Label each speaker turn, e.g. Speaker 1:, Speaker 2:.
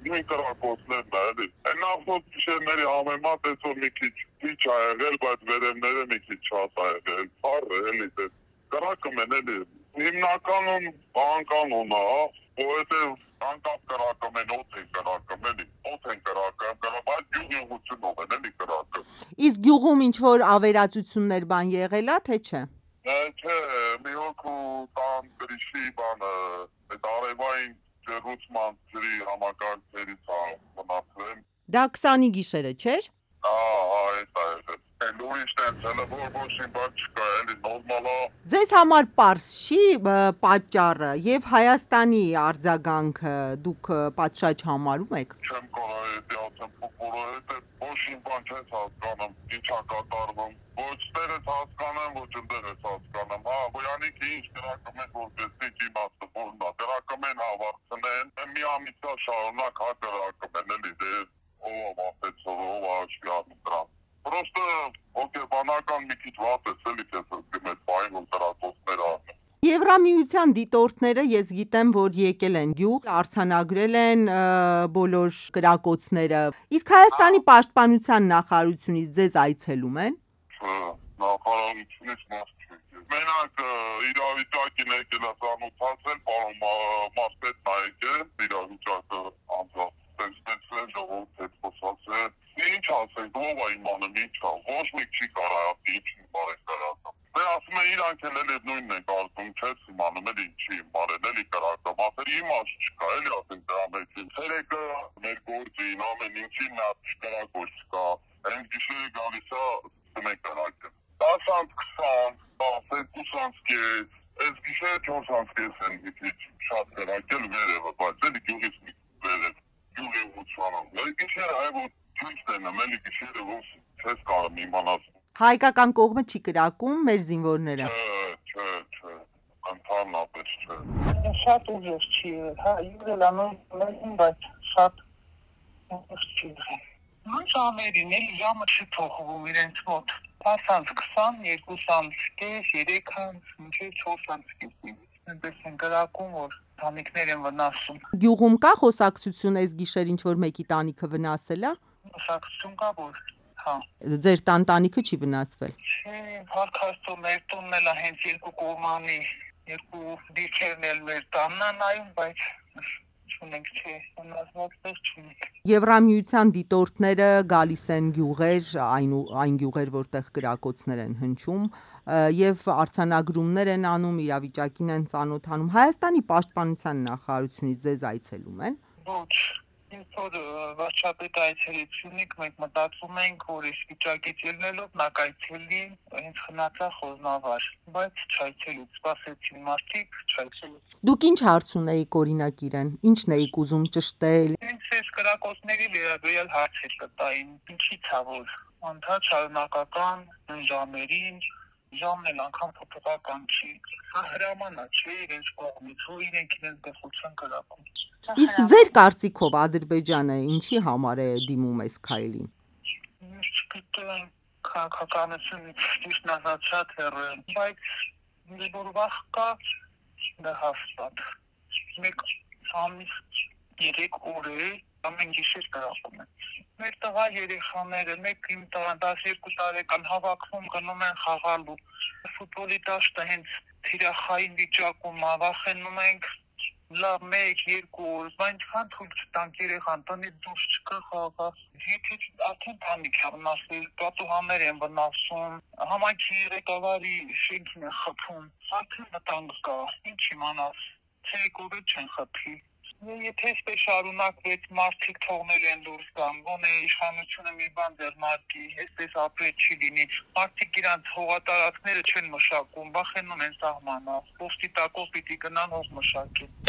Speaker 1: նույն կրակոցներն է էլի։ Այն նախորդ գիշերների համեմատ այսօր մի քիչ ա եղել, բայց վերևները մի քիչ շատ ա եղել։ Բառը էլի դե կրակը մեն էլի։ Հիմնականում բանկանոն է, որովհետև անկապ կրակը մեն օդ են կրակը էլի։ Օդ են կրակը, բայց գյուղությունով են էլի կրակը։
Speaker 2: Իսկ գյուղում ինչ որ ավերածություններ բան եղել է, թե չէ։
Speaker 1: Չէ, մի հոգու տան գրիշի բանը, այդ արևային ջեռուցման ջրի համակարգերից մնացել։
Speaker 2: Դա 20-ի գիշերը չէր։
Speaker 1: Այդ ուրիշ տենց հələ ոչ մի բան չկա, էլի նորմալ է։
Speaker 2: Ձեզ համար պարզ չի պատճառը եւ Հայաստանի արձագանքը դուք պատշաճ համարում եք։
Speaker 1: Չեմ կարող ասեմ, որովհետեւ ոչ մի բան չես հասկանում, ինչ է կատարվում։ Ոչ ստերս հասկանեմ, ոչ ընդերս հասկանեմ։ Ոյանիք ինչ կրակում են, որպեսզի իմաստը որն է, կրակում են հավաքցնեն, մի ամիսա շարունակ կրակում են, էլի դե ով ապեցող, ով աշկի անդրան։ Պրոստը հոգեբանական մի քիչ վատ է, էլի քեզ զգում ես բային ու կրակոցներ անում։
Speaker 2: Եվրամիության դիտորդները ես գիտեմ, որ եկել են գյուղ, արձանագրել են բոլոր կրակոցները։ Իսկ Հայաստանի պաշտպանության նախարարությունից ձեզ այցելում են։
Speaker 1: Նախարարությունից մաս չի։ Մենակ իրավիճակին եկել է ծանոթացել, պարոն Մասպետն ա եկել, իրավիճակը անձնացել, ժողովուրդ հետ խոսացել։ Ինչ ասենք, ով ա իմանում, ինչ ա, ոչ մեկ չի կարող ինչ բարեք կրակը։ Դե ասում են իրանք էլ նույնն են կարծում, չես իմանում, էլ ինչի իմարել, էլի կրակը, ասել իմաստ չկա, էլի ասենք դրա մեջին։ Ցերեկը մեր գործին, ամեն ինչին նա կրակոց չկա, այն գիշերը գալիս է ստում են կրակը։ 10-20, 2-ից, այս գիշերը 4-ից են շատ կրակել վերևը, բայց էլի գյուղից վերև, գյուղի ուղղությամբ։ Գիշերը այ ճիշտ են, էլի գիշերը ոնց չես կարող իմանալ։
Speaker 2: Հայկական կողմը չի կրակում մեր զինվորները։
Speaker 1: Չէ, ընդհանրապես չէ։
Speaker 3: Շատ ուժեղ չի եղել, հա, եղել անորոշ, բայց շատ ուժեղ չի եղել։ Նույն ժամերին էլի ժամը չի փոխվում իրենց մոտ։ 10-ից 20, 2-ից 3-ից մինչև 4-ից։ Այնպես են կրակում, որ տանիքներ են վնասում։
Speaker 2: Գյուղում կա խոսակցություն այս գիշեր ինչ որ մեկի տանիքը վնասել է։
Speaker 3: Խոսակցություն կա, որ հա։
Speaker 2: Ձեր տանտանիքը չի վնասվել։
Speaker 3: Չէ, հարկ մեր տունն էլ է հենց երկու կողմանի, երկու դիրքերն էլ մեր տանն է նայում, բայց չունենք, չէ, վնասվածքներ չունենք։
Speaker 2: Եվրամիության դիտորդները գալիս են գյուղեր, այն գյուղեր, որտեղ կրակոցներ են հնչում, եւ արձանագրումներ են անում, իրավիճակին են ծանոթանում։ Հայաստանի պաշտպանության նախարարությունից ձեզ այցելում են։
Speaker 3: Ոչ, ինձ որ վարչապետ այցելից ունենք, մենք մտածում ենք, որ այս վիճակից ելնելով նա կայցելի հենց խնացա խոզնավար, բայց չայցելուց, սպասեցին մարդիկ, չայցելուց։
Speaker 2: Դուք ինչ հարց ունեիք օրինակ իրեն, ինչն էիք ուզում ճշտել։
Speaker 3: Ինձ այս կրակոցների վերաբերյալ հարցեր կտային, ինչի՞ց է որ անդադ շարունակական ժամերին, ժամն էլ անգամ փոփոխական չի, հրամանա չէ իրենց կողմից, որ իրենք իրենց գլխության կրակում։
Speaker 2: Իսկ ձեր կարծիքով Ադրբեջանը ինչի համար է դիմում այս քայլին։
Speaker 3: Ես չգիտեմ, քաղաքականությունից ճիշտն ասած շատ հեռու եմ, բայց որ վախ կա, դա հաստատ։ Մեկ ամիս 3 օր է, ամեն գիշեր կրակում են։ Մեր տղա երեխաները, մեկ իմ տղան 12 տարեկան հավաքվում գնում են խաղալու։ Ֆուտբոլի դաշտը հենց թիրախային վիճակում է, վախենում ենք լավ 1-2 օր, բայց քան թույլ չտանք երեխան տնից դուրս չկա խաղա։ Եթե արդեն տանիք է վնասել, պատուհաններ են վնասում, համայնքի ղեկավարի շենքին է խփում, արդեն վտանգ կա, ինչ իմանաս, ցերեկով չեն խփի։ Եթե այսպես շարունակվեց, մարդիկ թողնել են դուրս գան, գոնե իշխանությունը մի բան ձեռնարկի, այսպես ապրել չի լինի, մարդիկ իրանց հողատարածքները չեն մշակում, վախենում են սահմանա, պոստի տակով պիտի գնան հող մշակեն։